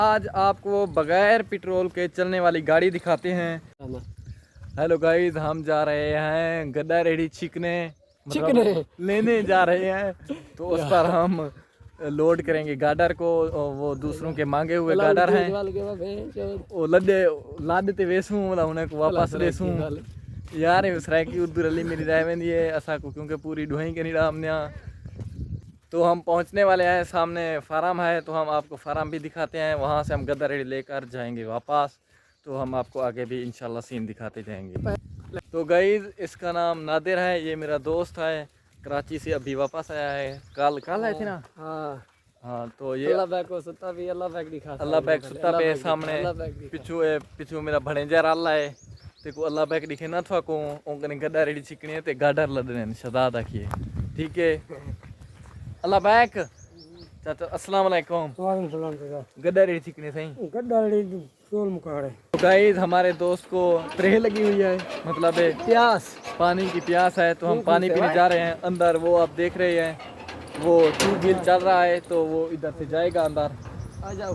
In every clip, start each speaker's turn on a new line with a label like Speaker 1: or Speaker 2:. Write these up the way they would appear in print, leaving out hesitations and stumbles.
Speaker 1: आज आपको बगैर पेट्रोल के चलने वाली गाड़ी दिखाते हैं। हेलो गाइस, हम जा रहे हैं गड्ढा रेडी चिकने लेने जा रहे हैं। तो उस पर हम लोड करेंगे गाडर को। वो दूसरों के मांगे हुए गाडर हैं, वो लादते वेसूं मतलब उन्हें को वापस देसूं यार। इसराइल की उर्दू रली मेरी राय में ये असा को, क्योंकि पूरी ढोई के नीड़ा हमने। तो हम पहुंचने वाले हैं, सामने फार्म है तो हम आपको फार्म भी दिखाते हैं। वहां से हम गड्ढा रेडी लेकर जाएंगे वापस, तो हम आपको आगे भी इंशाल्लाह सीन दिखाते जाएंगे। तो गाइस, इसका नाम नादिर है, ये मेरा दोस्त है, कराची से अभी वापस आया है। कल आए थे ना। हाँ तो ये अल्लाह बैग सुता पे सामने पिछू मेरा भणेजा रल्ला है। देखो अल्लाह बैग दिखे ना था को ओंकने गड्ढा रेडी चिकनी है ते गाडर लदने शदाद आखिए। ठीक है अल्लाह बैग चाचा अस्सलाम वालेकुम। गड्ढा रेडी चिकनी सही गड्ढा रेडी सोल मुकाड़े। तो गाइस, हमारे दोस्त को त्रेह लगी हुई है, मतलब प्यास, पानी की प्यास है। तो हम पानी पीने जा रहे हैं अंदर। वो आप देख रहे हैं, वो ट्यूबवेल चल रहा है तो वो इधर से जाएगा अंदर। आ जाओ।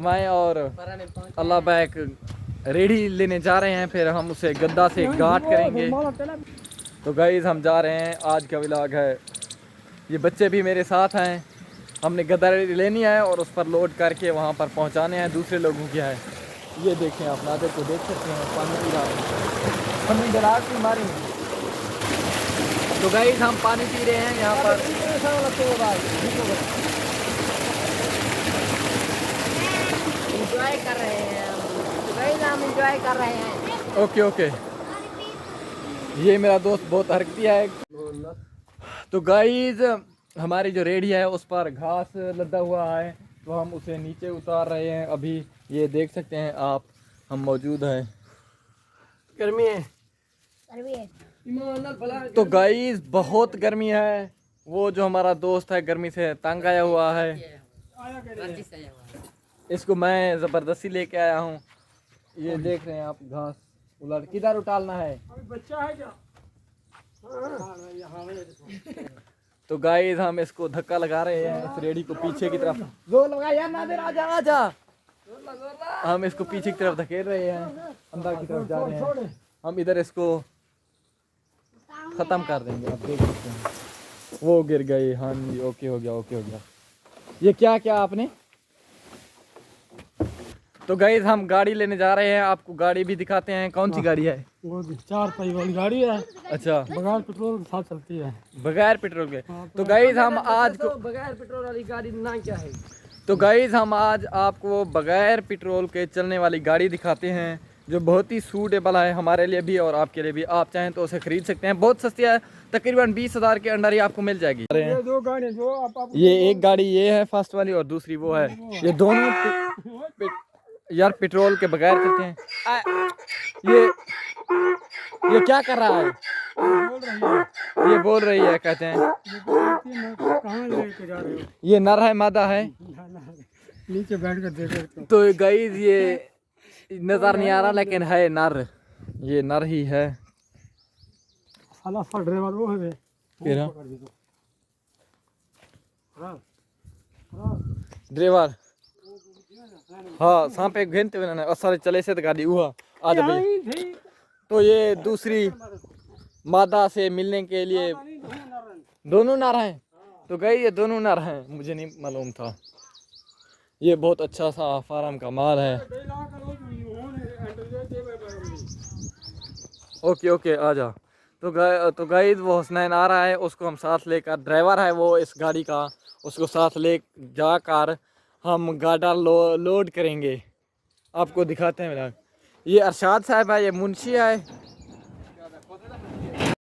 Speaker 1: मैं और अल्लाह बैग रेडी लेने जा रहे हैं, फिर हम उसे गड्ढा से गांठ करेंगे। तो गाइस, हम जा रहे हैं। आज का व्लॉग है, ये बच्चे भी मेरे साथ हैं। हमने गड्ढा रेडी लेनी है और उस पर लोड करके वहाँ पर पहुँचाने हैं दूसरे लोगों की है। ये देखें आप, नादिर को देख सकते हैं, पानी पी रहा है, हमने गिलास भी मारी। तो गाइस, हम पानी पी रहे हैं यहाँ पर।
Speaker 2: एंजॉय कर रहे हैं हम एंजॉय कर रहे हैं।
Speaker 1: Okay okay. ये मेरा दोस्त बहुत हरकती है। तो गाइस, हमारी जो रेडी है उस पर घास लदा हुआ है, तो हम उसे नीचे उतार रहे हैं। अभी ये देख सकते हैं आप, हम मौजूद हैं। गर्मी है तो गाइस, बहुत गर्मी है। वो जो हमारा दोस्त है गर्मी से तंग आया हुआ है, इसको मैं ज़बरदस्ती लेके आया हूँ। ये देख रहे हैं आप, घास उलट किधर उठालना है। बच्चा है क्या? तो गाइस, हम इसको धक्का लगा रहे हैं इस रेडी को पीछे की तरफ। जोर लगा यार नादिर, आजा आजा। हम इसको पीछे की तरफ धकेल रहे हैं, अंदर की तरफ जा रहे हैं। हम इधर इसको खत्म कर देंगे। आप देख सकते हैं वो गिर गई। हाँ जी, ओके हो गया, ओके हो गया। ये क्या क्या आपने? तो गाइस, हम गाड़ी लेने जा रहे हैं, आपको गाड़ी भी दिखाते हैं। कौन सी गाड़ी है?
Speaker 3: वो 4 पहिए वाली गाड़ी है।
Speaker 1: अच्छा,
Speaker 3: बगैर पेट्रोल के साथ चलती है।
Speaker 1: बगैर पेट्रोल के। तो गाइस, हम आज को
Speaker 2: बगैर पेट्रोल वाली गाड़ी ना क्या है।
Speaker 1: तो गाइस, हम आज आपको बगैर पेट्रोल के चलने वाली गाड़ी दिखाते हैं, जो बहुत ही सूटेबल है हमारे लिए भी और आपके लिए भी। आप चाहें तो उसे खरीद सकते हैं, बहुत सस्ती है, तकरीबन 20,000 के अंडर ही आपको मिल जाएगी।
Speaker 3: ये 2 गाड़ी जो आप
Speaker 1: ये एक गाड़ी ये है फर्स्ट वाली और दूसरी वो है। ये दोनों यार पेट्रोल के बगैर चलते हैं। ये क्या कर रहा है? ये बोल रही है, कहते हैं
Speaker 3: कहाँ लेके जा रहे हो?
Speaker 1: ये नर है मादा है?
Speaker 3: नीचे बैठ कर देखो।
Speaker 1: तो गाइस, ये नजर नहीं आ रहा लेकिन है नर, ये नर ही है।
Speaker 3: साला सा ड्राइवर वो है
Speaker 1: ड्राइवर। हाँ, सांप एक घंटे में असर चले से गाड़ी हुआ आज भी। तो ये दूसरी मादा से मिलने के लिए दोनों नर हैं। तो गई, ये दोनों नर हैं, मुझे नहीं मालूम था। ये बहुत अच्छा सा फार्म का माल है। ओके ओके, आ जा। तो गाइस, वो हुसनैन आ रहा है, उसको हम साथ लेकर, ड्राइवर है वो इस गाड़ी का, उसको साथ ले जाकर हम गाड़ा लोड करेंगे। आपको दिखाते हैं मेरा। ये अरशाद साहब है, ये मुंशी है।